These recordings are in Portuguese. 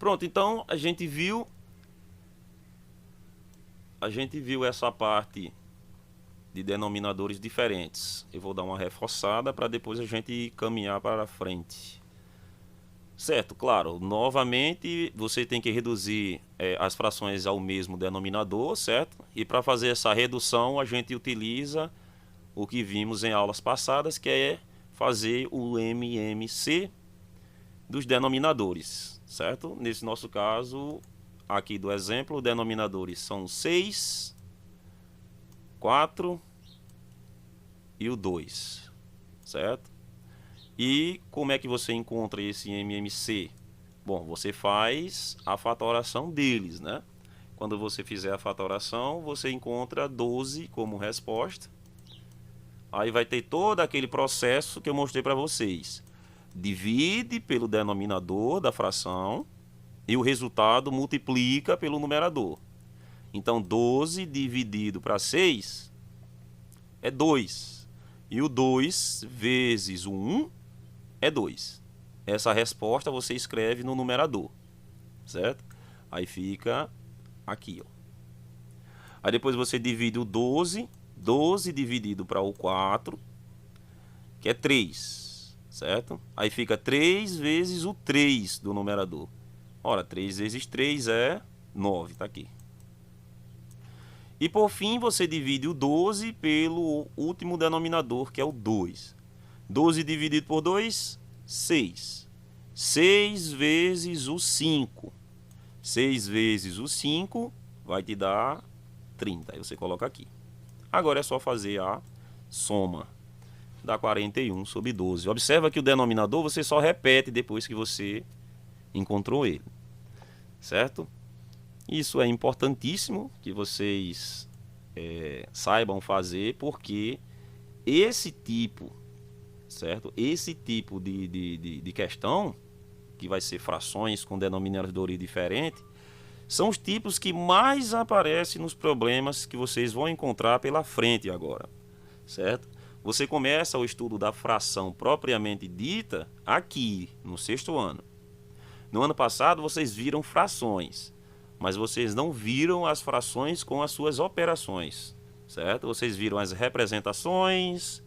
Pronto, então a gente viu essa parte de denominadores diferentes. Eu vou dar uma reforçada para depois a gente caminhar para frente. Certo, claro, novamente você tem que reduzir as frações ao mesmo denominador, certo? E para fazer essa redução a gente utiliza o que vimos em aulas passadas, que é fazer o MMC dos denominadores, certo? Nesse nosso caso, aqui do exemplo, os denominadores são 6, 4 e o 2, certo? E como é que você encontra esse MMC? Bom, você faz a fatoração deles, né? Quando você fizer a fatoração, você encontra 12 como resposta. Aí vai ter todo aquele processo que eu mostrei para vocês. Divide pelo denominador da fração e o resultado multiplica pelo numerador. Então, 12 dividido para 6 é 2. E o 2 vezes o 1 é 2. Essa resposta você escreve no numerador, certo? Aí fica aqui, ó. Aí depois você divide o 12, 12 dividido para o 4, que é 3, certo? Aí fica 3 vezes o 3 do numerador. Ora, 3 vezes 3 é 9, tá aqui. E por fim você divide o 12 pelo último denominador, que é o 2. 12 dividido por 2, 6. 6 vezes o 5. 6 vezes o 5 vai te dar 30. Aí você coloca aqui. Agora é só fazer a soma. Dá 41 sobre 12. Observa que o denominador você só repete depois que você encontrou ele. Certo? Isso é importantíssimo que vocês saibam fazer, porque esse tipo, certo? Esse tipo de questão, que vai ser frações com denominadores diferentes, são os tipos que mais aparecem nos problemas que vocês vão encontrar pela frente agora, certo? Você começa o estudo da fração propriamente dita aqui, no 6º ano. No ano passado vocês viram frações, mas vocês não viram as frações com as suas operações, certo? Vocês viram as representações,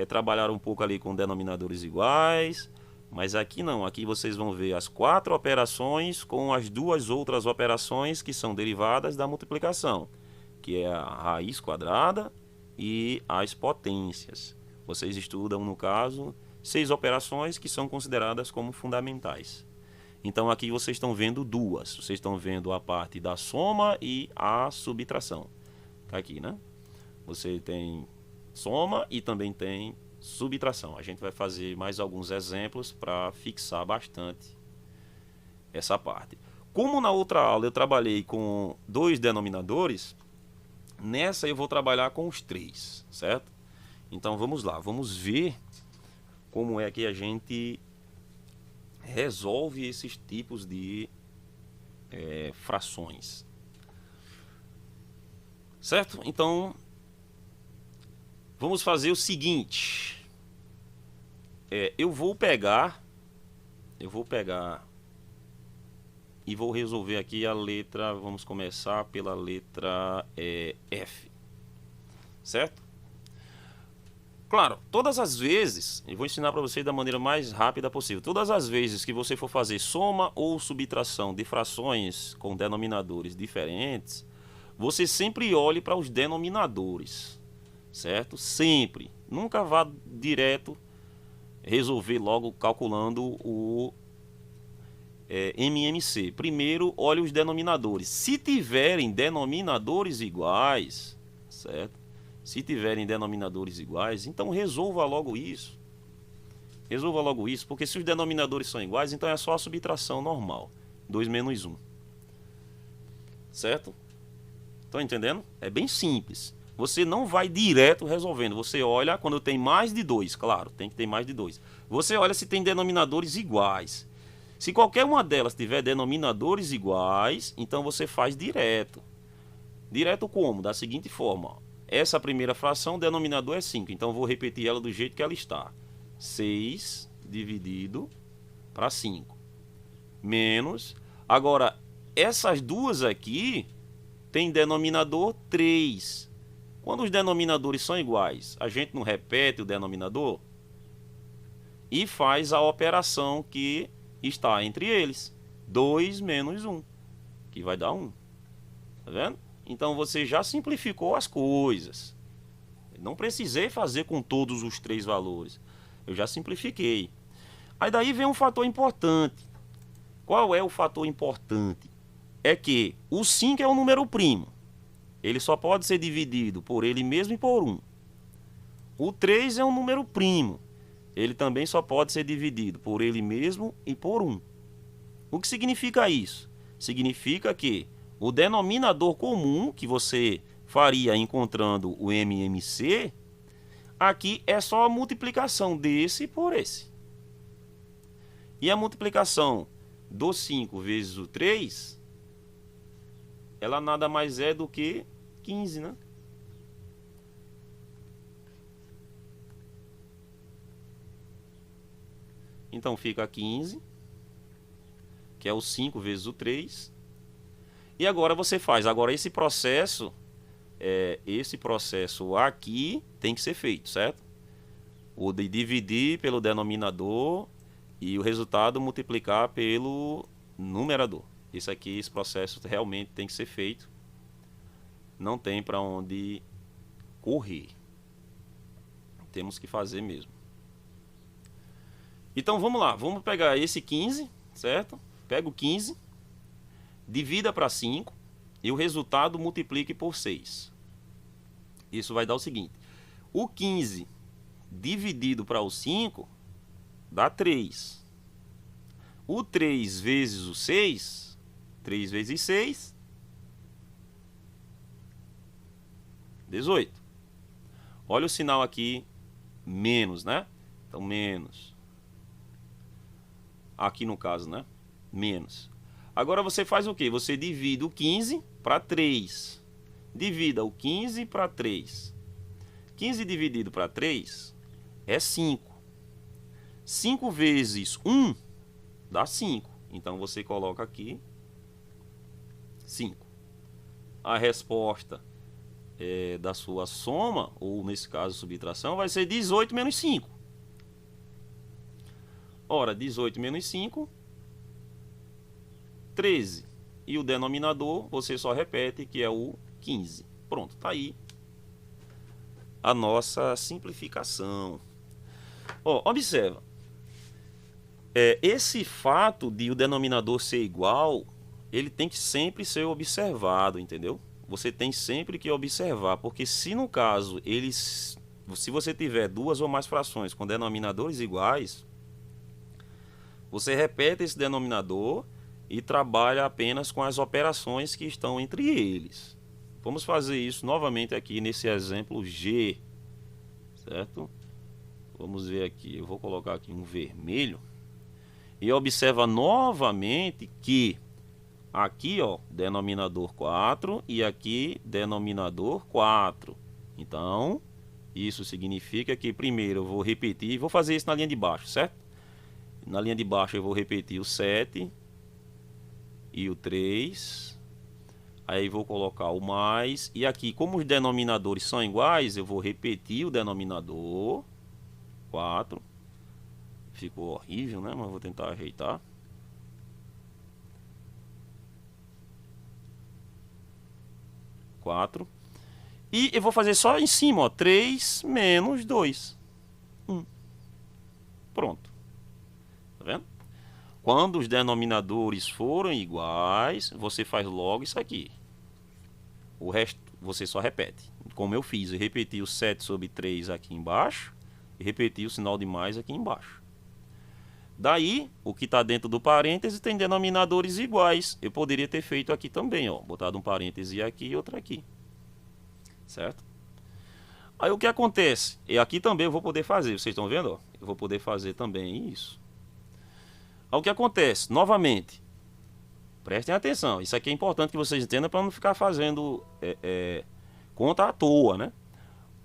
trabalharam um pouco ali com denominadores iguais, mas aqui não, aqui vocês vão ver as 4 operações com as 2 outras operações que são derivadas da multiplicação, que é a raiz quadrada e as potências. Vocês estudam, no caso, 6 operações que são consideradas como fundamentais. Então aqui vocês estão vendo duas. Vocês estão vendo a parte da soma e a subtração. Tá aqui, né? Você tem soma e também tem subtração. A gente vai fazer mais alguns exemplos para fixar bastante essa parte. Como na outra aula eu trabalhei com 2 denominadores, nessa eu vou trabalhar com os 3, certo? Então vamos lá, vamos ver como é que a gente resolve esses tipos de frações, certo? Então vamos fazer o seguinte, eu vou pegar e vou resolver aqui a letra, vamos começar pela letra F, certo? Claro, todas as vezes, eu vou ensinar para vocês da maneira mais rápida possível. Todas as vezes que você for fazer soma ou subtração de frações com denominadores diferentes, você sempre olhe para os denominadores, certo? Sempre. Nunca vá direto resolver logo calculando o MMC. Primeiro, olhe os denominadores. Se tiverem denominadores iguais, certo? Se tiverem denominadores iguais, então resolva logo isso. Resolva logo isso, porque se os denominadores são iguais, então é só a subtração normal. 2 menos 1. Certo? Estão entendendo? É bem simples. Você não vai direto resolvendo. Você olha quando tem mais de 2, claro, tem que ter mais de 2. Você olha se tem denominadores iguais. Se qualquer uma delas tiver denominadores iguais, então você faz direto. Direto como? Da seguinte forma, ó. Essa primeira fração, o denominador é 5. Então, eu vou repetir ela do jeito que ela está. 6 dividido para 5. Menos. Agora, essas duas aqui tem denominador 3. Quando os denominadores são iguais, a gente não repete o denominador e faz a operação que está entre eles. 2 menos 1, que vai dar 1. Tá vendo? Então você já simplificou as coisas. Não precisei fazer com todos os 3 valores. Eu já simplifiquei. Aí daí vem um fator importante. Qual é o fator importante? É que o 5 é um número primo. Ele só pode ser dividido por ele mesmo e por 1. O 3 é um número primo. Ele também só pode ser dividido por ele mesmo e por 1. O que significa isso? Significa que o denominador comum que você faria encontrando o MMC, aqui é só a multiplicação desse por esse. E a multiplicação do 5 vezes o 3, ela nada mais é do que 15, né? Então fica 15, que é o 5 vezes o 3. E agora você faz. Agora esse processo aqui tem que ser feito, certo? O de dividir pelo denominador e o resultado multiplicar pelo numerador. Esse processo realmente tem que ser feito. Não tem para onde correr. Temos que fazer mesmo. Então vamos lá, vamos pegar esse 15, certo? Pega o 15, divida para 5 e o resultado multiplique por 6. Isso vai dar o seguinte: o 15 dividido para o 5 dá 3. O 3 vezes o 6, 3 vezes 6, 18. Olha o sinal aqui, menos, né? Então, menos. Aqui no caso, né? Menos. Agora você faz o quê? Você divide o 15 para 3. Divida o 15 para 3. 15 dividido para 3 é 5. 5 vezes 1 dá 5. Então você coloca aqui 5. A resposta da sua soma, ou nesse caso subtração, vai ser 18 menos 5. Ora, 18 menos 5, 13. E o denominador você só repete, que é o 15. Pronto, tá aí a nossa simplificação. Observa. Esse fato de o denominador ser igual, ele tem que sempre ser observado, entendeu? Você tem sempre que observar, porque se no caso se você tiver duas ou mais frações com denominadores iguais, você repete esse denominador e trabalha apenas com as operações que estão entre eles. Vamos fazer isso novamente aqui nesse exemplo G, certo? Vamos ver aqui, eu vou colocar aqui um vermelho e observa novamente que aqui, ó, denominador 4 e aqui denominador 4. Então, isso significa que primeiro eu vou repetir, vou fazer isso na linha de baixo, certo? Na linha de baixo eu vou repetir o 7 e o 3. Aí vou colocar o mais. E aqui, como os denominadores são iguais, eu vou repetir o denominador 4. Ficou horrível, né? Mas vou tentar ajeitar. E eu vou fazer só em cima, ó, 3 menos 2. 1. Pronto. Tá vendo? Quando os denominadores forem iguais, você faz logo isso aqui. O resto você só repete. Como eu fiz, eu repeti o 7 sobre 3 aqui embaixo e repeti o sinal de mais aqui embaixo. Daí, o que está dentro do parêntese tem denominadores iguais. Eu poderia ter feito aqui também, ó, botado um parêntese aqui e outro aqui. Certo? Aí o que acontece? E aqui também eu vou poder fazer, vocês estão vendo? Ó? Eu vou poder fazer também isso. Aí o que acontece? Novamente, prestem atenção. Isso aqui é importante que vocês entendam para não ficar fazendo conta à toa, né?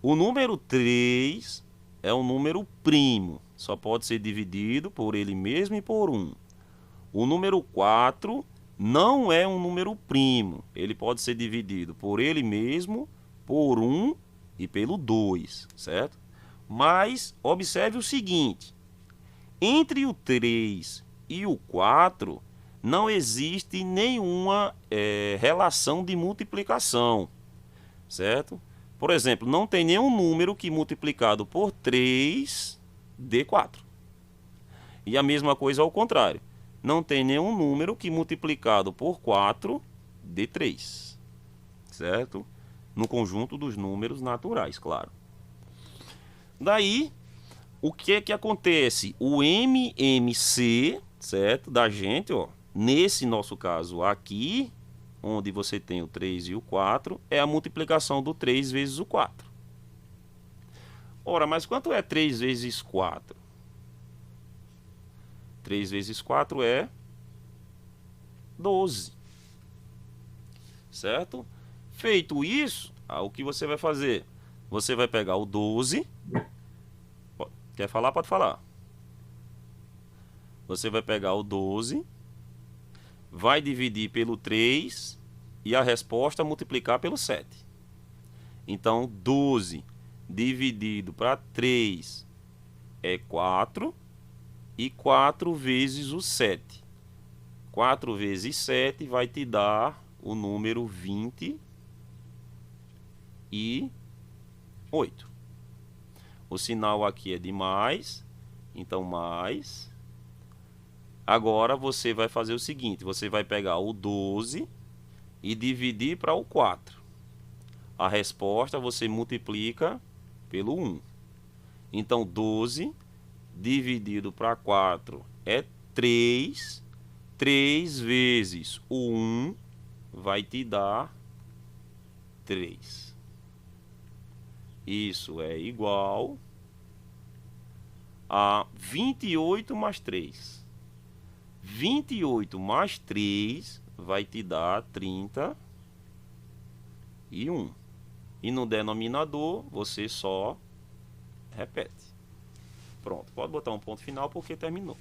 O número 3 é um número primo. Só pode ser dividido por ele mesmo e por 1. O número 4 não é um número primo. Ele pode ser dividido por ele mesmo, por 1 e pelo 2, certo? Mas observe o seguinte: entre o 3 e o 4 não existe nenhuma relação de multiplicação, certo? Por exemplo, não tem nenhum número que multiplicado por 3 dê 4. E a mesma coisa ao contrário. Não tem nenhum número que multiplicado por 4 dê 3, certo? No conjunto dos números naturais, claro. Daí, o que é que acontece? O MMC, certo? Da gente, ó, nesse nosso caso aqui, onde você tem o 3 e o 4, é a multiplicação do 3 vezes o 4. Ora, mas quanto é 3 vezes 4? 3 vezes 4 é 12. Certo? Feito isso, o que você vai fazer? Você vai pegar o 12. Quer falar? Pode falar. Você vai pegar o 12, vai dividir pelo 3 e a resposta multiplicar pelo 7. Então, 12 dividido para 3 é 4. E 4 vezes o 7. 4 vezes 7 vai te dar o número 28. O sinal aqui é de mais, então mais. Agora você vai fazer o seguinte: você vai pegar o 12 e dividir para o 4. A resposta você multiplica pelo 1. Então, 12 dividido para 4 é 3. 3 vezes o 1 vai te dar 3. Isso é igual a 28 mais 3. 28 mais 3 vai te dar 31. E no denominador você só repete. Pronto, pode botar um ponto final porque terminou.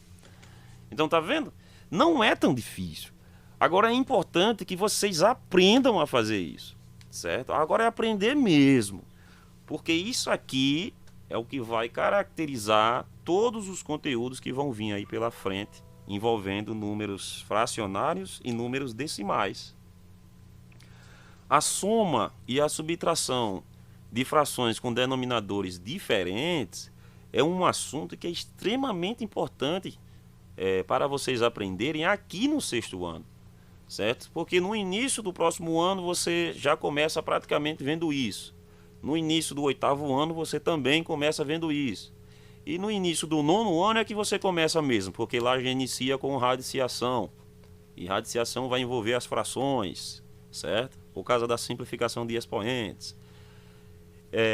Então, tá vendo? Não é tão difícil. Agora é importante que vocês aprendam a fazer isso, certo? Agora é aprender mesmo, porque isso aqui é o que vai caracterizar todos os conteúdos que vão vir aí pela frente, envolvendo números fracionários e números decimais. A soma e a subtração de frações com denominadores diferentes é um assunto que é extremamente importante para vocês aprenderem aqui no 6º ano, certo? Porque no início do próximo ano você já começa praticamente vendo isso. No início do 8º ano você também começa vendo isso. E no início do 9º ano é que você começa mesmo, porque lá já inicia com radiciação. E radiciação vai envolver as frações, certo? Por causa da simplificação de expoentes.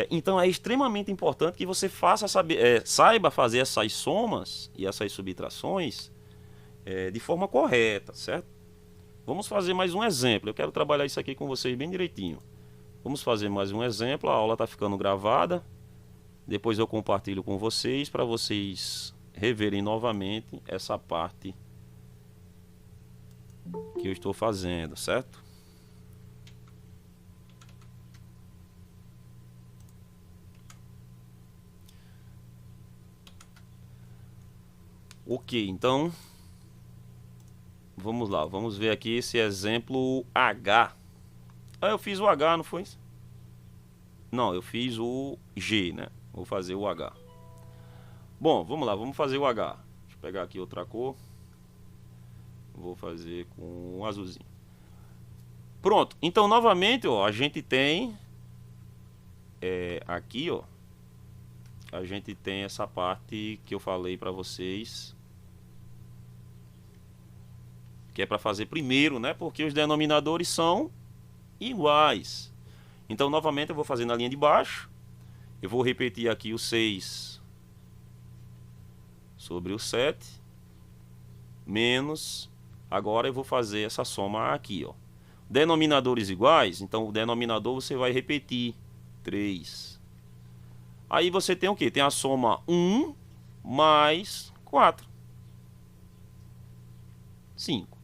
Então é extremamente importante que você saiba fazer essas somas e essas subtrações de forma correta, certo? Vamos fazer mais um exemplo. Eu quero trabalhar isso aqui com vocês bem direitinho. Vamos fazer mais um exemplo. A aula está ficando gravada. Depois eu compartilho com vocês para vocês reverem novamente essa parte que eu estou fazendo, certo? Ok, então vamos lá, vamos ver aqui esse exemplo H. Eu fiz o H, não foi? Não, eu fiz o G, né? Vou fazer o H. Bom, vamos lá, vamos fazer o H. Deixa eu pegar aqui outra cor. Vou fazer com um azulzinho. Pronto, então novamente, ó, a gente tem aqui, ó, a gente tem essa parte que eu falei para vocês, que é para fazer primeiro, né? Porque os denominadores são iguais. Então, novamente, eu vou fazer na linha de baixo. Eu vou repetir aqui o 6 sobre o 7 menos. Agora eu vou fazer essa soma aqui, ó. Denominadores iguais, então o denominador você vai repetir 3. Aí você tem o que? Tem a soma 1 mais 4. 5.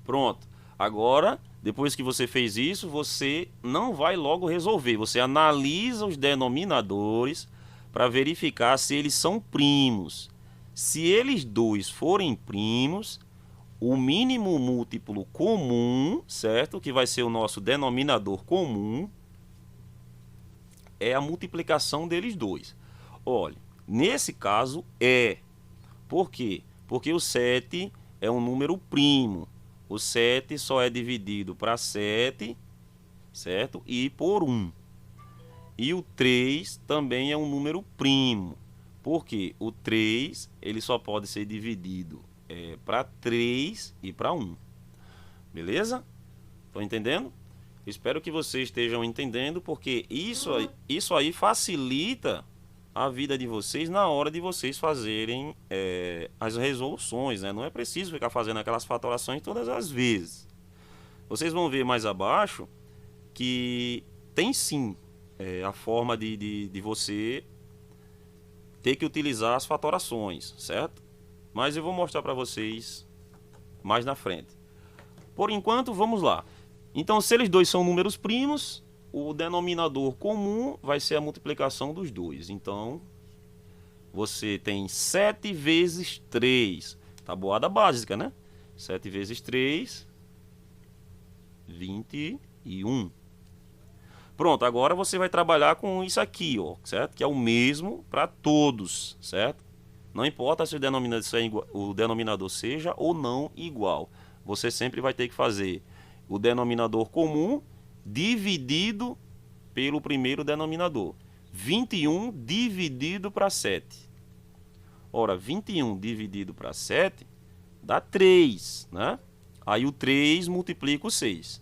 Pronto. Agora, depois que você fez isso, você não vai logo resolver. Você analisa os denominadores para verificar se eles são primos. Se eles dois forem primos, o mínimo múltiplo comum, certo? Que vai ser o nosso denominador comum, é a multiplicação deles dois. Olha, nesse caso é. Por quê? Porque o 7 é um número primo. O 7 só é dividido para 7, certo? E por 1. E o 3 também é um número primo. Por quê? O 3 ele só pode ser dividido para 3 e para 1. Beleza? Estão entendendo? Espero que vocês estejam entendendo, porque isso aí facilita a vida de vocês na hora de vocês fazerem as resoluções, né? Não é preciso ficar fazendo aquelas fatorações todas as vezes. Vocês vão ver mais abaixo que tem sim a forma de você ter que utilizar as fatorações, certo? Mas eu vou mostrar para vocês mais na frente. Por enquanto, vamos lá. Então, se eles dois são números primos, o denominador comum vai ser a multiplicação dos dois. Então, você tem 7 vezes 3. Tabuada básica, né? 7 vezes 3, 21. Pronto, agora você vai trabalhar com isso aqui, ó, certo? Que é o mesmo para todos, certo? Não importa se o denominador seja ou não igual. Você sempre vai ter que fazer o denominador comum dividido pelo primeiro denominador. 21 dividido para 7. Ora, 21 dividido para 7 dá 3, né? Aí o 3 multiplica o 6.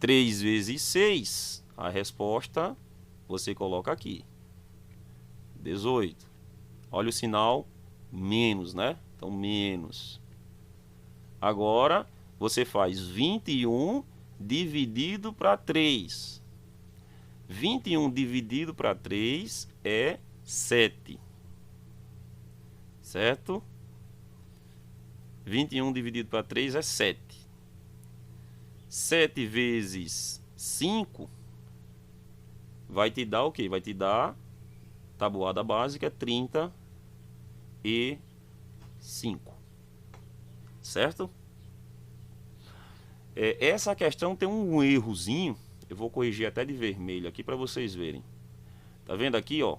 3 vezes 6, a resposta você coloca aqui. 18. Olha o sinal menos, né? Então, menos. Agora, você faz 21 dividido para 3. 21 dividido para 3 é 7. Certo? 21 dividido para 3 é 7. 7 vezes 5 vai te dar o quê? Vai te dar, tabuada básica, 35. Certo? Essa questão tem um errozinho. Eu vou corrigir até de vermelho aqui para vocês verem. Tá vendo aqui, ó?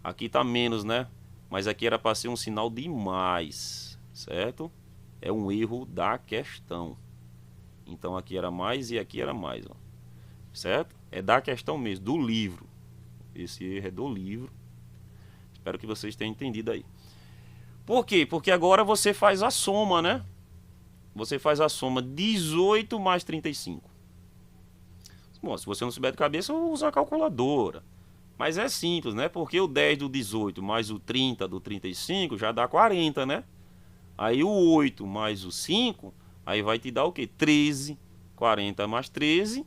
Aqui tá menos, né? Mas aqui era para ser um sinal de mais, certo? É um erro da questão. Então aqui era mais e aqui era mais, ó. Certo? É da questão mesmo, do livro. Esse erro é do livro. Espero que vocês tenham entendido aí. Por quê? Porque agora você faz a soma, né? Você faz a soma 18 mais 35. Bom, se você não souber de cabeça, usa a calculadora. Mas é simples, né? Porque o 10 do 18 mais o 30 do 35 já dá 40, né? Aí o 8 mais o 5, aí vai te dar o quê? 13. 40 mais 13,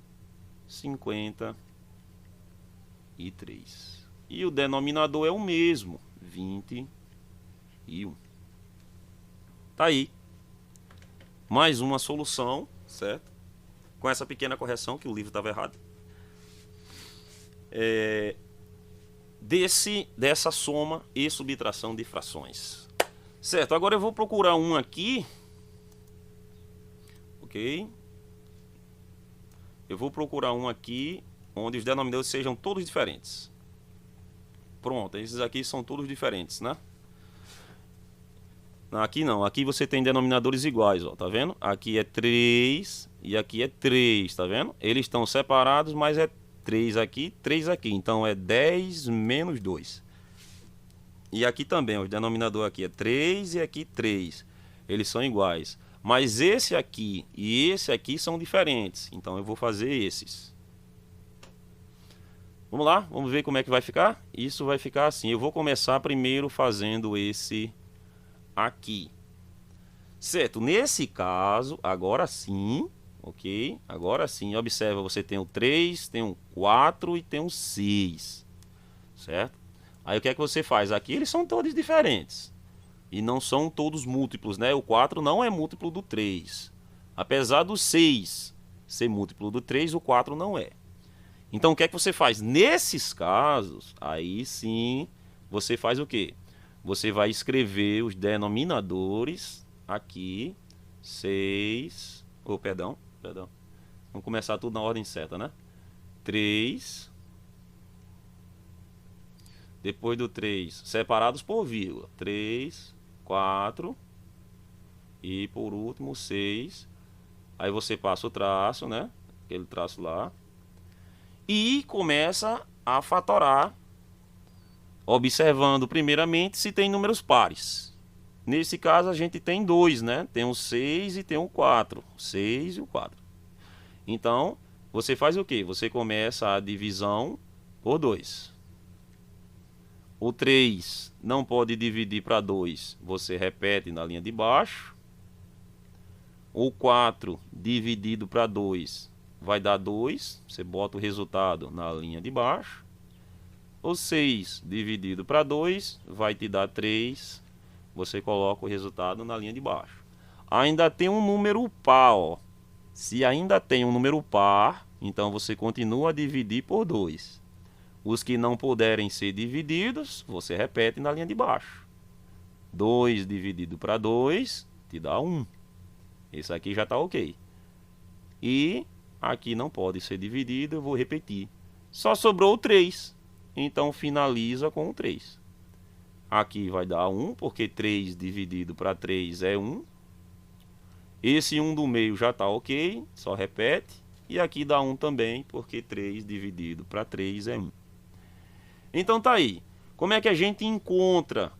53. E o denominador é o mesmo, 21. Tá aí. Mais uma solução, certo? Com essa pequena correção, que o livro estava errado. Dessa soma e subtração de frações. Certo, agora eu vou procurar um aqui. Ok? Eu vou procurar um aqui onde os denominadores sejam todos diferentes. Pronto, esses aqui são todos diferentes, né? Aqui não, aqui você tem denominadores iguais, ó, tá vendo? Aqui é 3 e aqui é 3, tá vendo? Eles estão separados, mas é 3 aqui, 3 aqui. Então é 10 menos 2. E aqui também, o denominador aqui é 3 e aqui 3. Eles são iguais. Mas esse aqui e esse aqui são diferentes. Então eu vou fazer esses. Vamos lá, vamos ver como é que vai ficar? Isso vai ficar assim. Eu vou começar primeiro fazendo esse aqui. Certo, nesse caso, agora sim, ok? Agora sim, observa, você tem o 3, tem o 4 e tem o 6. Certo? Aí o que é que você faz? Aqui eles são todos diferentes. E não são todos múltiplos, né? O 4 não é múltiplo do 3. Apesar do 6 ser múltiplo do 3, o 4 não é. Então o que é que você faz? Nesses casos, aí sim, você faz o quê? Você vai escrever os denominadores aqui, 6... Oh, perdão. Vamos começar tudo na ordem certa, né? 3. Depois do 3, separados por vírgula. 3, 4. E por último, 6. Aí você passa o traço, né? Aquele traço lá. E começa a fatorar, observando primeiramente se tem números pares. Nesse caso a gente tem 2, né? Tem o 6 e tem o 4. 6 e o 4. Então, você faz o quê? Você começa a divisão por 2. O 3 não pode dividir para 2. Você repete na linha de baixo. O 4 dividido para 2 vai dar 2. Você bota o resultado na linha de baixo. O 6 dividido para 2 vai te dar 3. Você coloca o resultado na linha de baixo. Ainda tem um número par, ó. Se ainda tem um número par, então você continua a dividir por 2. Os que não puderem ser divididos, você repete na linha de baixo. 2 dividido para 2 te dá 1. Esse aqui já está ok. E aqui não pode ser dividido, eu vou repetir. Só sobrou o 3. Então finaliza com o 3. Aqui vai dar 1, porque 3 dividido para 3 é 1. Esse 1 do meio já está ok, só repete. E aqui dá 1 também, porque 3 dividido para 3 é 1. Então tá aí. Como é que a gente encontra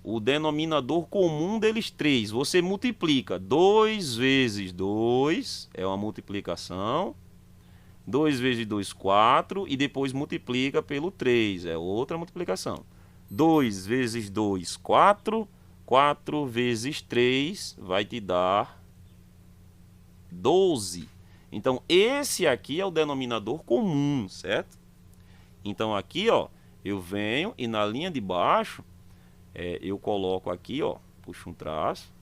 o denominador comum deles três? Você multiplica 2 vezes 2, é uma multiplicação. 2 vezes 2, 4, e depois multiplica pelo 3, é outra multiplicação. 2 vezes 2, 4. 4 vezes 3 vai te dar 12. Então, esse aqui é o denominador comum, certo? Então, aqui, ó, eu venho e na linha de baixo, eu coloco aqui, ó, puxo um traço,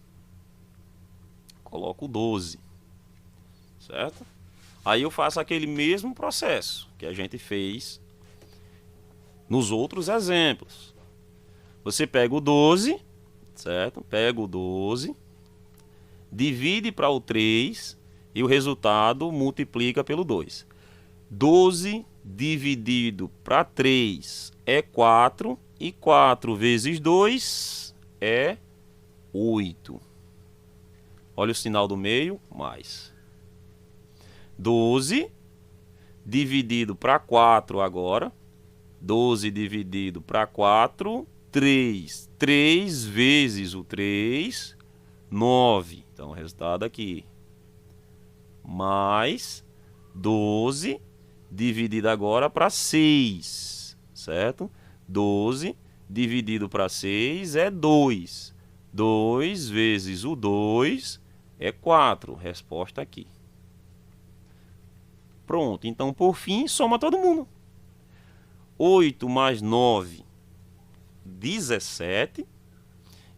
coloco 12, certo? Aí eu faço aquele mesmo processo que a gente fez nos outros exemplos. Você pega o 12, certo? Pega o 12, divide para o 3 e o resultado multiplica pelo 2. 12 dividido para 3 é 4, e 4 vezes 2 é 8. Olha o sinal do meio, mais. 12 dividido para 4 agora. 12 dividido para 4, 3. 3 vezes o 3, 9. Então o resultado aqui. Mais 12 dividido agora para 6, certo? 12 dividido para 6 é 2. 2 vezes o 2 é 4. Resposta aqui. Pronto. Então, por fim, soma todo mundo. 8 mais 9, 17.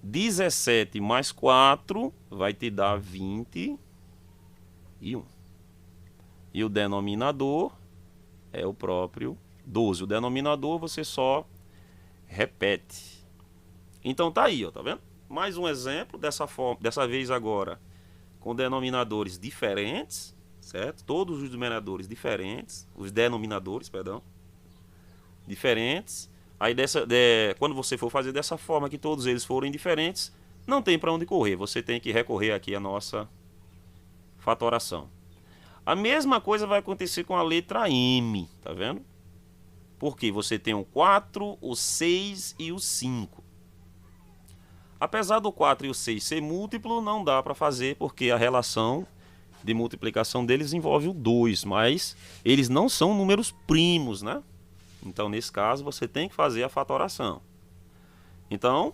17 mais 4 vai te dar 21. E o denominador é o próprio 12. O denominador você só repete. Então tá aí, ó, tá vendo? Mais um exemplo dessa forma, dessa vez agora com denominadores diferentes, certo? Todos os denominadores diferentes, os denominadores, perdão, diferentes. Aí quando você for fazer dessa forma que todos eles forem diferentes, não tem para onde correr. Você tem que recorrer aqui à nossa fatoração. A mesma coisa vai acontecer com a letra M, tá vendo? Porque você tem o 4, o 6 e o 5. Apesar do 4 e o 6 ser múltiplo, não dá para fazer, porque a relação de multiplicação deles envolve o 2, mas eles não são números primos, né? Então, nesse caso, você tem que fazer a fatoração. Então,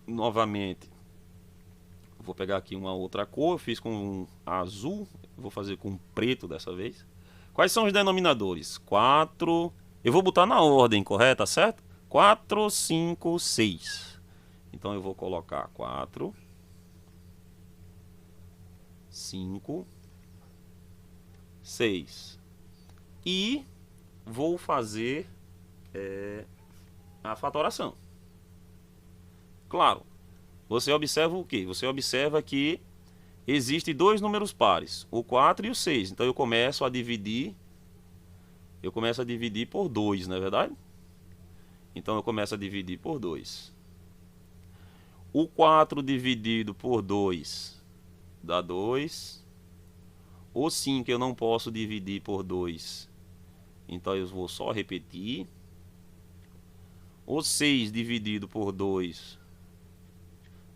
novamente, vou pegar aqui uma outra cor, eu fiz com um azul, vou fazer com preto dessa vez. Quais são os denominadores? 4, eu vou botar na ordem correta, certo? 4, 5, 6. Então eu vou colocar 4, 5, 6. E vou fazer a fatoração. Claro, você observa o quê? Você observa que existem dois números pares, o 4 e o 6. Então eu começo a dividir por 2, não é verdade? Então eu começo a dividir por 2. O 4 dividido por 2 dá 2. O 5 eu não posso dividir por 2, então eu vou só repetir. O 6 dividido por 2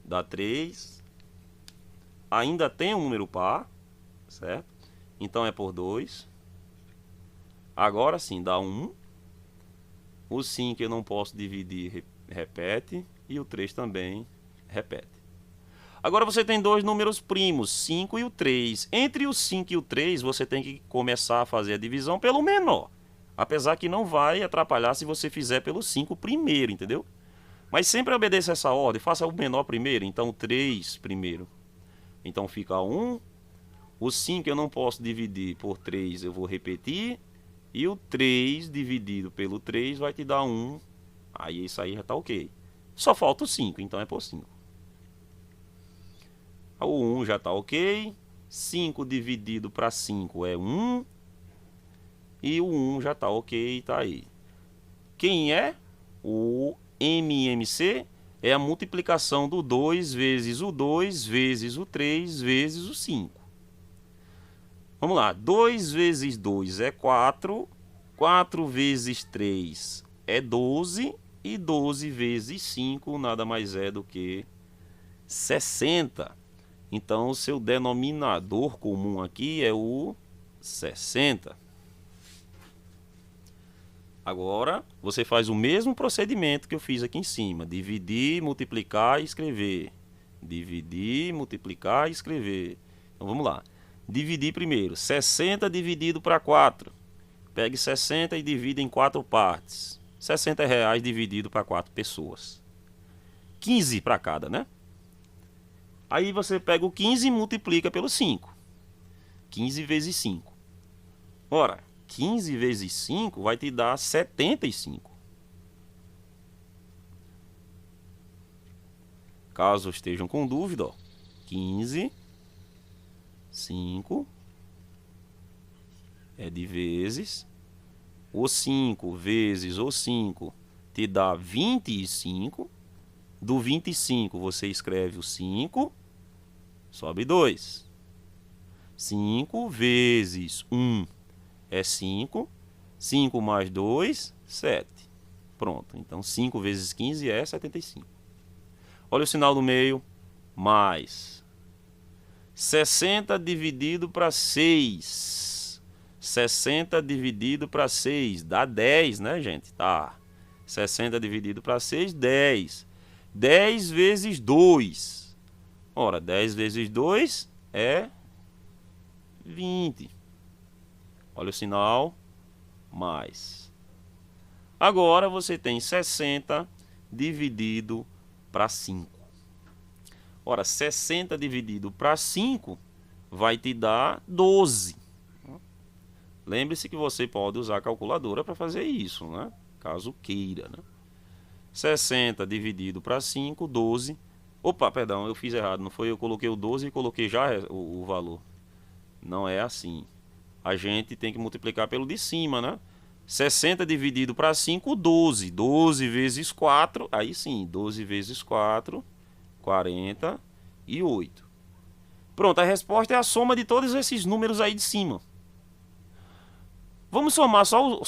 dá 3. Ainda tem um número par, certo? Então é por 2. Agora sim dá 1. O 5 eu não posso dividir, repete. E o 3 também repete. Agora você tem dois números primos, 5 e o 3. Entre o 5 e o 3 você tem que começar a fazer a divisão pelo menor. Apesar que não vai atrapalhar se você fizer pelo 5 primeiro, entendeu? Mas sempre obedeça essa ordem, faça o menor primeiro, então o 3 primeiro. Então fica 1. O 5 eu não posso dividir por 3, eu vou repetir. E o 3 dividido pelo 3 vai te dar 1. Aí isso aí já está ok. Só falta o 5, então é por 5. O 1 já está ok. 5 dividido para 5 é 1. E o 1 já está ok, está aí. Quem é? O MMC é a multiplicação do 2 vezes o 2 vezes o 3 vezes o 5. Vamos lá. 2 vezes 2 é 4. 4 vezes 3 é 12. E 12 vezes 5 nada mais é do que 60. Então, o seu denominador comum aqui é o 60. Agora, você faz o mesmo procedimento que eu fiz aqui em cima. Dividir, multiplicar e escrever. Dividir, multiplicar e escrever. Então, vamos lá. Dividir primeiro. 60 dividido para 4. Pegue 60 e divida em 4 partes. R$60 dividido para 4 pessoas. 15 para cada, né? Aí você pega o 15 e multiplica pelo 5. 15 vezes 5. Ora, 15 vezes 5 vai te dar 75. Caso estejam com dúvida, ó, 15, 5 é de vezes. O 5 vezes o 5 te dá 25. Do 25 você escreve o 5. Sobe 2. 5 vezes 1 é 5. 5 mais 2, 7. Pronto. Então 5 vezes 15 é 75. Olha o sinal do meio. Mais 60 dividido para 6. 60 dividido para 6 dá 10, né, gente? Tá. 60 dividido para 6, 10. 10 vezes 2. Ora, 10 vezes 2 é 20. Olha o sinal. Mais. Agora você tem 60 dividido para 5. Ora, 60 dividido para 5 vai te dar 12. Lembre-se que você pode usar a calculadora para fazer isso, né? Caso queira, né? 60 dividido para 5, 12. Opa, perdão, eu fiz errado. Não foi, eu coloquei o 12 e coloquei já o valor. Não é assim. A gente tem que multiplicar pelo de cima, né? 60 dividido para 5, 12. 12 vezes 4, aí sim, 12 vezes 4, 48. Pronto, a resposta é a soma de todos esses números aí de cima. Vamos somar só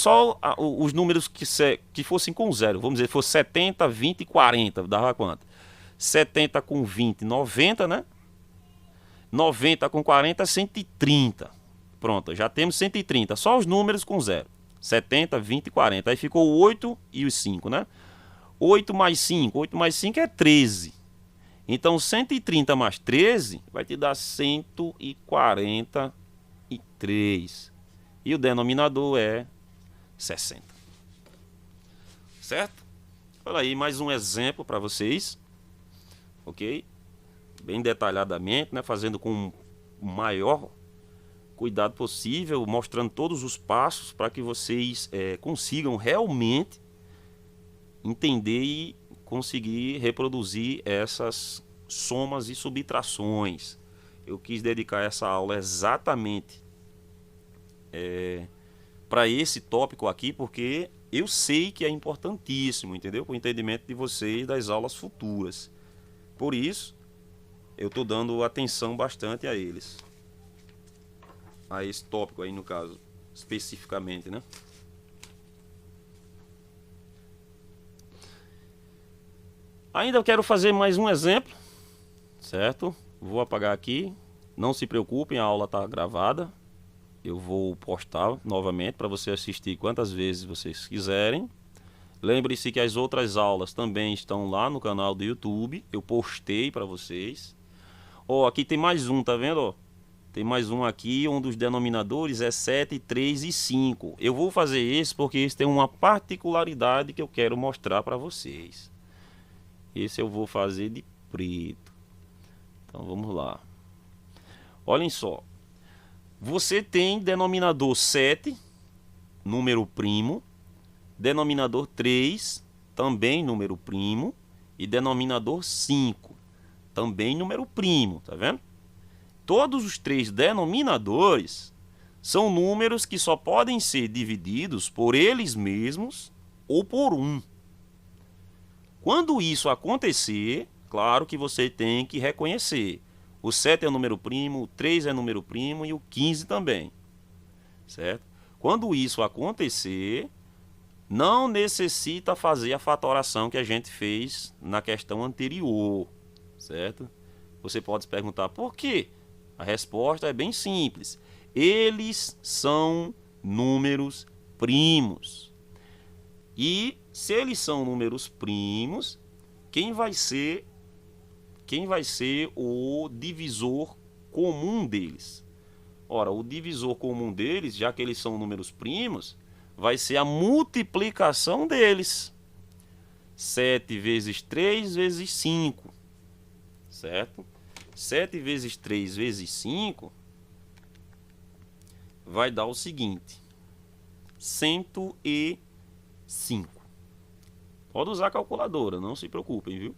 os números que fossem com zero. Vamos dizer, fosse 70, 20 e 40. Dava quanto? 70 com 20, 90, né? 90 com 40, 130. Pronto, já temos 130. Só os números com zero. 70, 20 e 40. Aí ficou o 8 e os 5, né? 8 mais 5. 8 mais 5 é 13. Então, 130 mais 13 vai te dar 143. E o denominador é 60. Certo? Olha aí, mais um exemplo para vocês. Ok? Bem detalhadamente, né? Fazendo com o maior cuidado possível, mostrando todos os passos para que vocês consigam realmente entender e conseguir reproduzir essas somas e subtrações. Eu quis dedicar essa aula exatamente para esse tópico aqui, porque eu sei que é importantíssimo, entendeu? Para o entendimento de vocês das aulas futuras. Por isso, eu estou dando atenção bastante a eles. A esse tópico aí, no caso, especificamente, né? Ainda eu quero fazer mais um exemplo, certo? Vou apagar aqui. Não se preocupem, a aula está gravada. Eu vou postar novamente para você assistir quantas vezes vocês quiserem. Lembre-se que as outras aulas também estão lá no canal do YouTube. Eu postei para vocês. Ó, aqui tem mais um, tá vendo? Ó? Tem mais um aqui, um dos denominadores é 7, 3 e 5. Eu vou fazer esse porque esse tem uma particularidade que eu quero mostrar para vocês. Esse eu vou fazer de preto. Então vamos lá. Olhem só. Você tem denominador 7, número primo. Denominador 3, também número primo. E denominador 5, também número primo. Tá vendo? Todos os três denominadores são números que só podem ser divididos por eles mesmos ou por 1. Quando isso acontecer, claro que você tem que reconhecer. O 7 é número primo, o 3 é número primo e o 15 também. Certo? Quando isso acontecer, não necessita fazer a fatoração que a gente fez na questão anterior. Certo? Você pode se perguntar por quê? A resposta é bem simples. Eles são números primos. E se eles são números primos, quem vai ser o divisor comum deles? Ora, o divisor comum deles, já que eles são números primos, vai ser a multiplicação deles. 7 vezes 3 vezes 5. Certo? 7 vezes 3 vezes 5 vai dar o seguinte: 105. Pode usar a calculadora, não se preocupem, viu?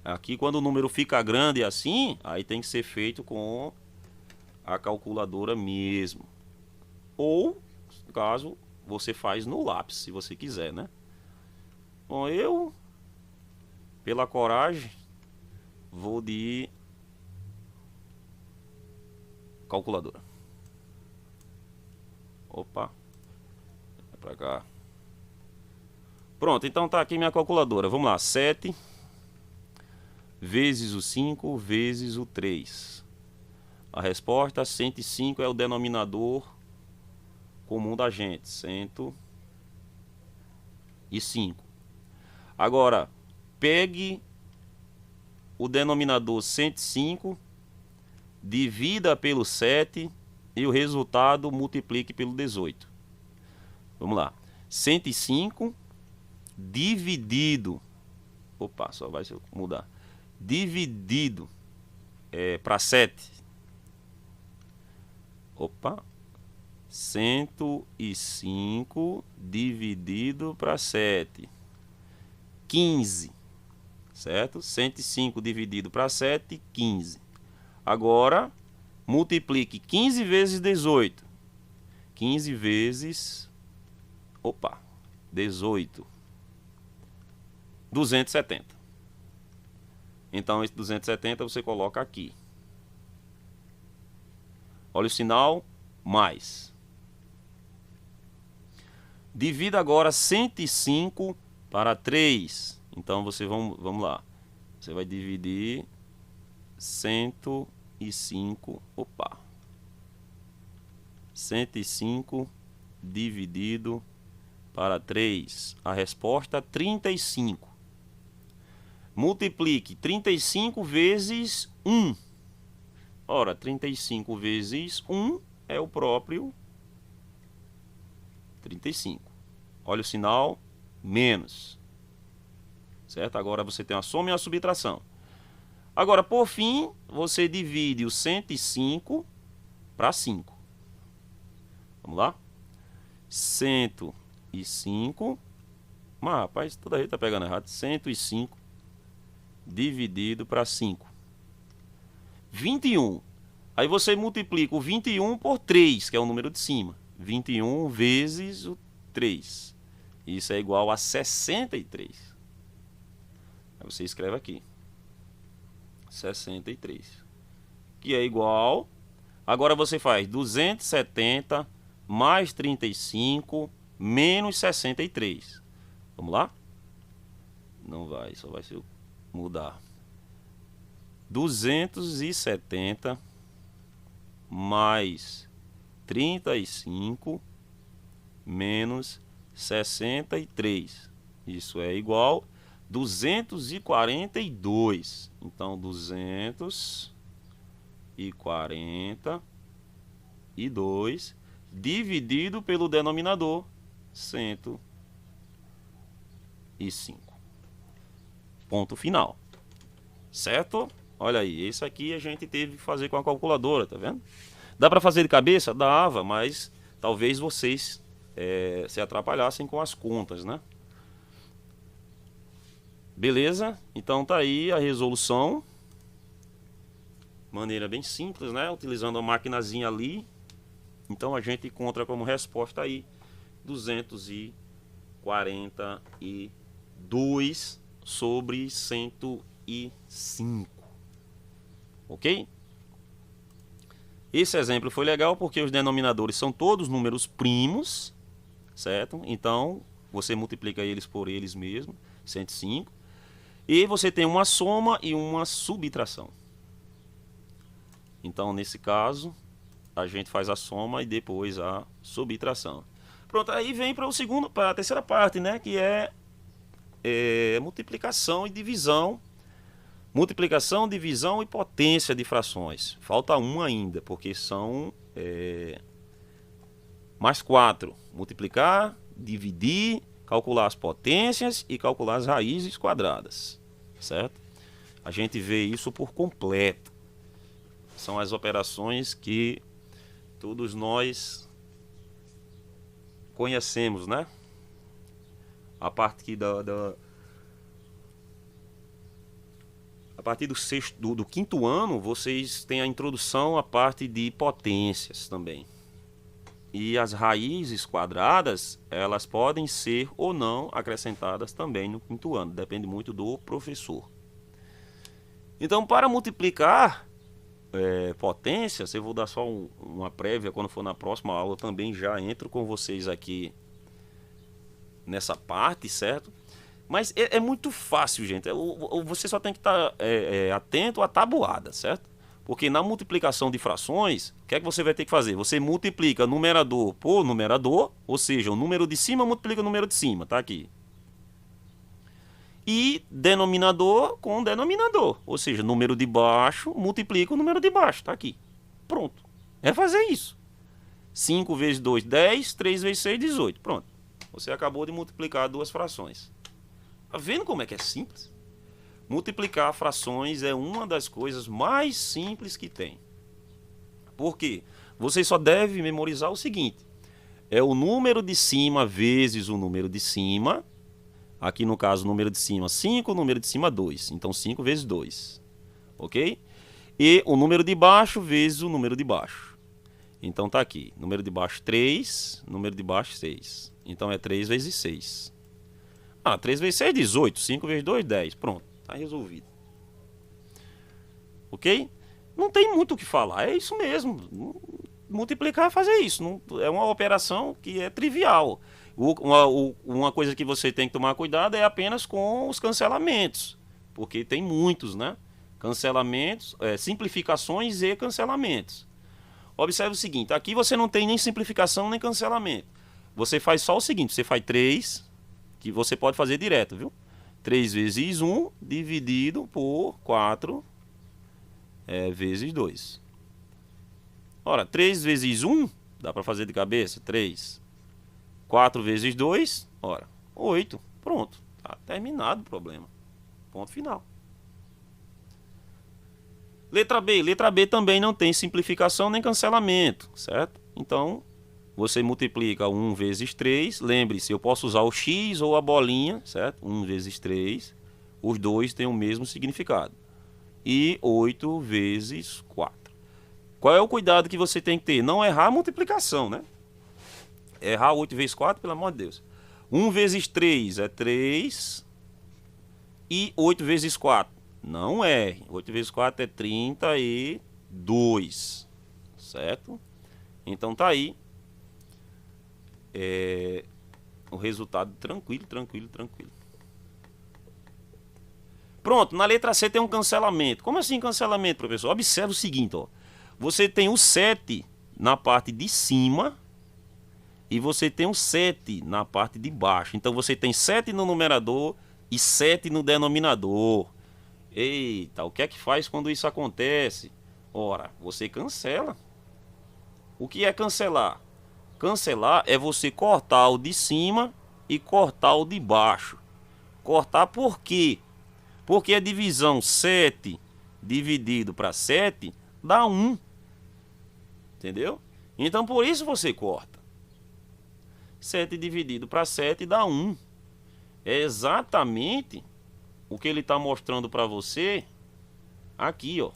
Aqui quando o número fica grande assim, aí tem que ser feito com a calculadora mesmo. Ou, caso, você faz no lápis, se você quiser, né? Bom, eu, pela coragem, vou de calculadora. Opa. Vai pra cá. Pronto, então tá aqui minha calculadora. Vamos lá. 7 vezes o 5 vezes o 3. A resposta, 105 é o denominador comum da gente. 105. Agora, pegue o denominador 105, divida pelo 7 e o resultado multiplique pelo 18. Vamos lá. 105 dividido. Opa, só vai mudar. Dividido para 7. Opa. 105 dividido para 7. 15. Certo? 105 dividido para 7, 15. Agora, multiplique 15 vezes 18. 15 vezes... Opa! 18. 270. Então, esse 270 você coloca aqui. Olha o sinal, mais. Divida agora 105 para 3. Então, vamos lá. Você vai dividir 105. Opa! 105 dividido para 3. A resposta, 35. Multiplique 35 vezes 1. Ora, 35 vezes 1 é o próprio 35. Olha o sinal, menos. Certo? Agora você tem a soma e a subtração. Agora, por fim, você divide o 105 para 5. Vamos lá? 105. Mas, rapaz, toda gente tá pegando errado. 105 dividido para 5. 21. Aí você multiplica o 21 por 3, que é o número de cima. 21 vezes o 3. Isso é igual a 63. Aí você escreve aqui. 63. Que é igual... Agora você faz 270 mais 35 menos 63. Vamos lá? Não vai, só vai ser mudar. 270 mais 35 menos 63. Isso é igual a 242. Então, 242 dividido pelo denominador 105. Ponto final. Certo? Olha aí, esse aqui a gente teve que fazer com a calculadora, tá vendo? Dá para fazer de cabeça? Dava, mas talvez vocês se atrapalhassem com as contas, né? Beleza? Então tá aí a resolução. Maneira bem simples, né? Utilizando a maquinazinha ali. Então a gente encontra como resposta aí 242 sobre 105. Ok? Esse exemplo foi legal porque os denominadores são todos números primos, certo? Então você multiplica eles por eles mesmos, 105. E você tem uma soma e uma subtração. Então nesse caso a gente faz a soma e depois a subtração. Pronto, aí vem para a terceira parte, né? Que é multiplicação e divisão. Multiplicação, divisão e potência de frações. Falta uma ainda, porque são mais 4. Multiplicar, dividir, calcular as potências e calcular as raízes quadradas. Certo? A gente vê isso por completo. São as operações que todos nós conhecemos, né? A partir a partir do quinto ano, vocês têm a introdução à parte de potências também. E as raízes quadradas, elas podem ser ou não acrescentadas também no quinto ano. Depende muito do professor. Então, para multiplicar potências, eu vou dar só uma prévia. Quando for na próxima aula, também já entro com vocês aqui nessa parte, certo? Mas é muito fácil, gente. Você só tem que estar atento à tabuada, certo? Porque na multiplicação de frações, o que é que você vai ter que fazer? Você multiplica numerador por numerador, ou seja, o número de cima multiplica o número de cima, tá aqui. E denominador com denominador, ou seja, número de baixo multiplica o número de baixo, tá aqui. Pronto. É fazer isso. 5 vezes 2, 10, 3 vezes 6, 18. Pronto. Você acabou de multiplicar duas frações. Tá vendo como é que é simples? Multiplicar frações é uma das coisas mais simples que tem. Por quê? Você só deve memorizar o seguinte: é o número de cima vezes o número de cima. Aqui no caso, o número de cima 5, o número de cima 2. Então 5 vezes 2. Ok? E o número de baixo vezes o número de baixo. Então tá aqui. Número de baixo 3, número de baixo 6. Então é 3 vezes 6. 3 vezes 6 é 18. 5 vezes 2, 10. Pronto, tá resolvido. Ok? Não tem muito o que falar. É isso mesmo. Multiplicar é fazer isso. Não, é uma operação que é trivial. Uma coisa que você tem que tomar cuidado é apenas com os cancelamentos. Porque tem muitos, né? Cancelamentos, simplificações e cancelamentos. Observe o seguinte. Aqui você não tem nem simplificação nem cancelamento. Você faz só o seguinte. Você faz 3... que você pode fazer direto, viu? 3 vezes 1 dividido por 4 vezes 2. Ora, 3 vezes 1, dá para fazer de cabeça? 3. 4 vezes 2, ora, 8. Pronto, tá terminado o problema. Ponto final. Letra B também não tem simplificação nem cancelamento, certo? Então, você multiplica 1 vezes 3. Lembre-se, eu posso usar o x ou a bolinha, certo? 1 vezes 3. Os dois têm o mesmo significado. E 8 vezes 4. Qual é o cuidado que você tem que ter? Não errar a multiplicação, né? Errar 8 vezes 4, pelo amor de Deus. 1 vezes 3 é 3. E 8 vezes 4. Não erre. 8 vezes 4 é 32. Certo? Então tá aí. O resultado tranquilo. Pronto, na letra C tem um cancelamento. Como assim cancelamento, professor? Observe o seguinte, ó. Você tem o 7 na parte de cima e você tem o 7 na parte de baixo. Então você tem 7 no numerador e 7 no denominador. Eita, o que é que faz quando isso acontece? Ora, você cancela. O que é cancelar? Cancelar é você cortar o de cima e cortar o de baixo. Cortar por quê? Porque a divisão 7 dividido para 7 dá 1. Entendeu? Então por isso você corta. 7 dividido para 7 dá 1. É exatamente o que ele está mostrando para você aqui, ó.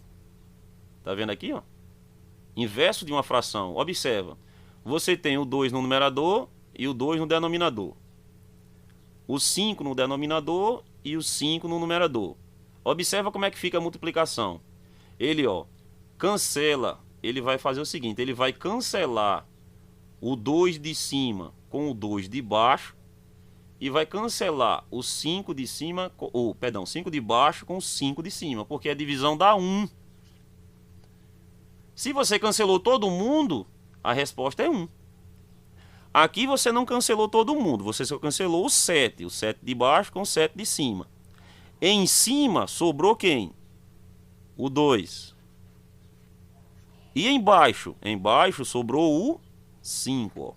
Tá vendo aqui, ó? Inverso de uma fração. Observa. Você tem o 2 no numerador e o 2 no denominador. O 5 no denominador e o 5 no numerador. Observa como é que fica a multiplicação. Ele, ó, cancela. Ele vai fazer o seguinte, ele vai cancelar o 2 de cima com o 2 de baixo e vai cancelar o 5 de cima, 5 de baixo com o 5 de cima, porque a divisão dá 1. Se você cancelou todo mundo, a resposta é 1. Aqui você não cancelou todo mundo, você só cancelou o 7 de baixo com o 7 de cima. Em cima sobrou quem? O 2. E embaixo? Embaixo sobrou o 5. Ó.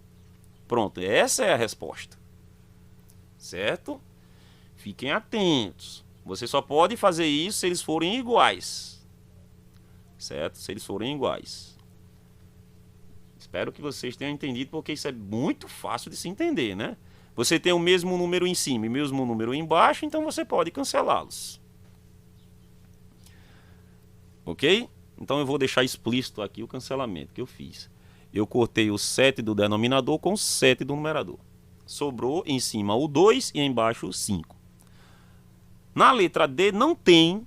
Pronto, essa é a resposta. Certo? Fiquem atentos. Você só pode fazer isso se eles forem iguais. Certo? Se eles forem iguais. Espero que vocês tenham entendido, porque isso é muito fácil de se entender, né? Você tem o mesmo número em cima e o mesmo número embaixo, então você pode cancelá-los. Ok? Então eu vou deixar explícito aqui o cancelamento que eu fiz. Eu cortei o 7 do denominador com o 7 do numerador. Sobrou em cima o 2 e embaixo o 5. Na letra D não tem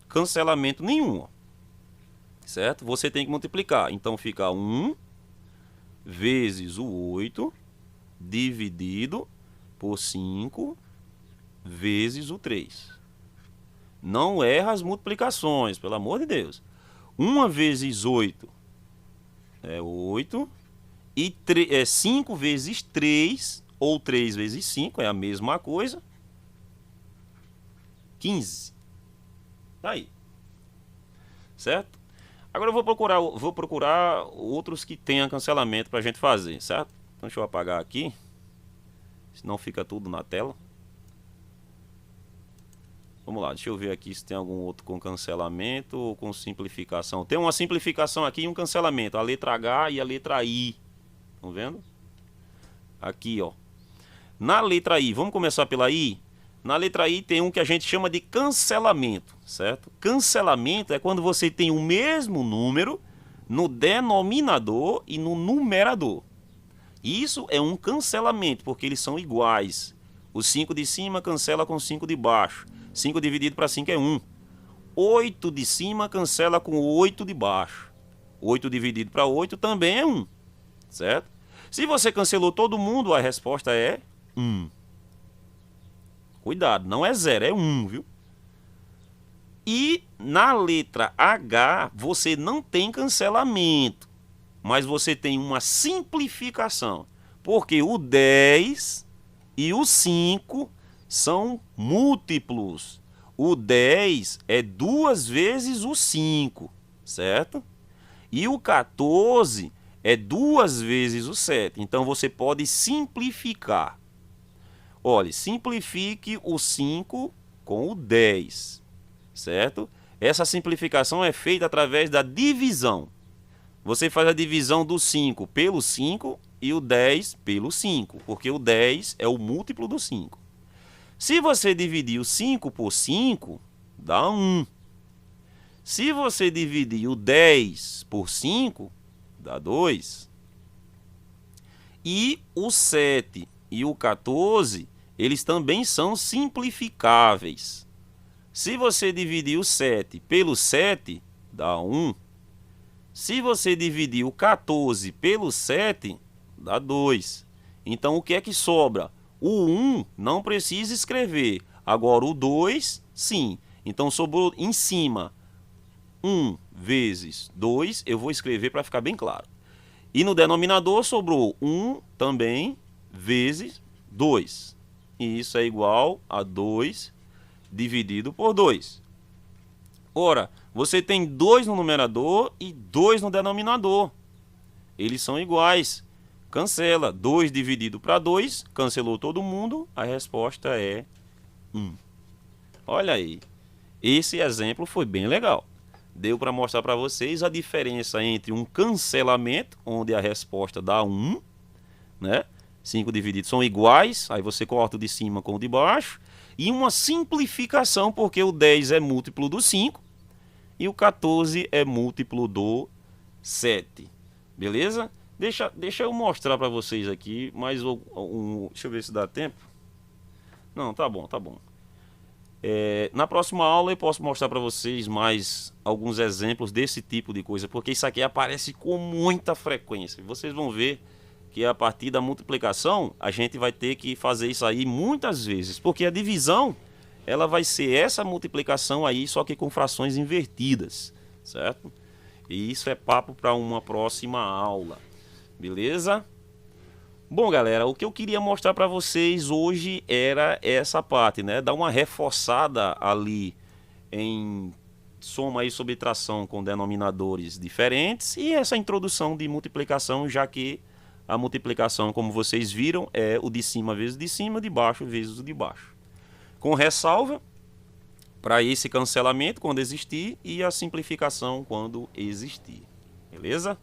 cancelamento nenhum. Ó. Certo? Você tem que multiplicar. Então fica 1 vezes o 8 dividido por 5 vezes o 3. Não erra as multiplicações, pelo amor de Deus. 1 vezes 8 é 8. E 5 vezes 3, ou 3 vezes 5, é a mesma coisa. 15. Tá aí. Certo? Agora eu vou procurar outros que tenham cancelamento para a gente fazer, certo? Então deixa eu apagar aqui. Senão fica tudo na tela. Vamos lá, deixa eu ver aqui se tem algum outro com cancelamento ou com simplificação. Tem uma simplificação aqui e um cancelamento. A letra H e a letra I. Estão vendo? Aqui, ó. Na letra I, vamos começar pela I? Na letra I tem um que a gente chama de cancelamento, certo? Cancelamento é quando você tem o mesmo número no denominador e no numerador. Isso é um cancelamento, porque eles são iguais. O 5 de cima cancela com o 5 de baixo. 5 dividido para 5 é 1. 8 de cima cancela com 8 de baixo. 8 dividido para 8 também é 1. Certo? Se você cancelou todo mundo, a resposta é 1. Cuidado, não é 0, é 1, viu? E na letra H, você não tem cancelamento, mas você tem uma simplificação. Porque o 10 e o 5 são múltiplos. O 10 é 2 vezes o 5, certo? E o 14 é 2 vezes o 7. Então você pode simplificar. Olha, simplifique o 5 com o 10, certo? Essa simplificação é feita através da divisão. Você faz a divisão do 5 pelo 5 e o 10 pelo 5, porque o 10 é o múltiplo do 5. Se você dividir o 5 por 5, dá 1. Se você dividir o 10 por 5, dá 2. E o 7 e o 14, eles também são simplificáveis. Se você dividir o 7 pelo 7, dá 1. Se você dividir o 14 pelo 7, dá 2. Então, o que é que sobra? O 1 não precisa escrever. Agora, o 2, sim. Então, sobrou em cima 1 vezes 2. Eu vou escrever para ficar bem claro. E no denominador sobrou 1 também vezes 2. E isso é igual a 2 dividido por 2. Ora, você tem 2 no numerador e 2 no denominador. Eles são iguais. Cancela. 2 dividido para 2, cancelou todo mundo. A resposta é 1. Olha aí. Esse exemplo foi bem legal. Deu para mostrar para vocês a diferença entre um cancelamento, onde a resposta dá 1, né? 5 divididos são iguais, aí você corta o de cima com o de baixo. E uma simplificação, porque o 10 é múltiplo do 5 e o 14 é múltiplo do 7. Beleza? Deixa eu mostrar para vocês aqui mais deixa eu ver se dá tempo. Não, tá bom, tá bom. Na próxima aula eu posso mostrar para vocês mais alguns exemplos desse tipo de coisa, porque isso aqui aparece com muita frequência. Vocês vão ver que a partir da multiplicação a gente vai ter que fazer isso aí muitas vezes, porque a divisão ela vai ser essa multiplicação aí, só que com frações invertidas, certo? E isso é papo para uma próxima aula, beleza? Bom, galera, o que eu queria mostrar para vocês hoje era essa parte, né? Dar uma reforçada ali em soma e subtração com denominadores diferentes e essa introdução de multiplicação, já que a multiplicação, como vocês viram, é o de cima vezes o de cima, de baixo vezes o de baixo. Com ressalva para esse cancelamento quando existir e a simplificação quando existir. Beleza?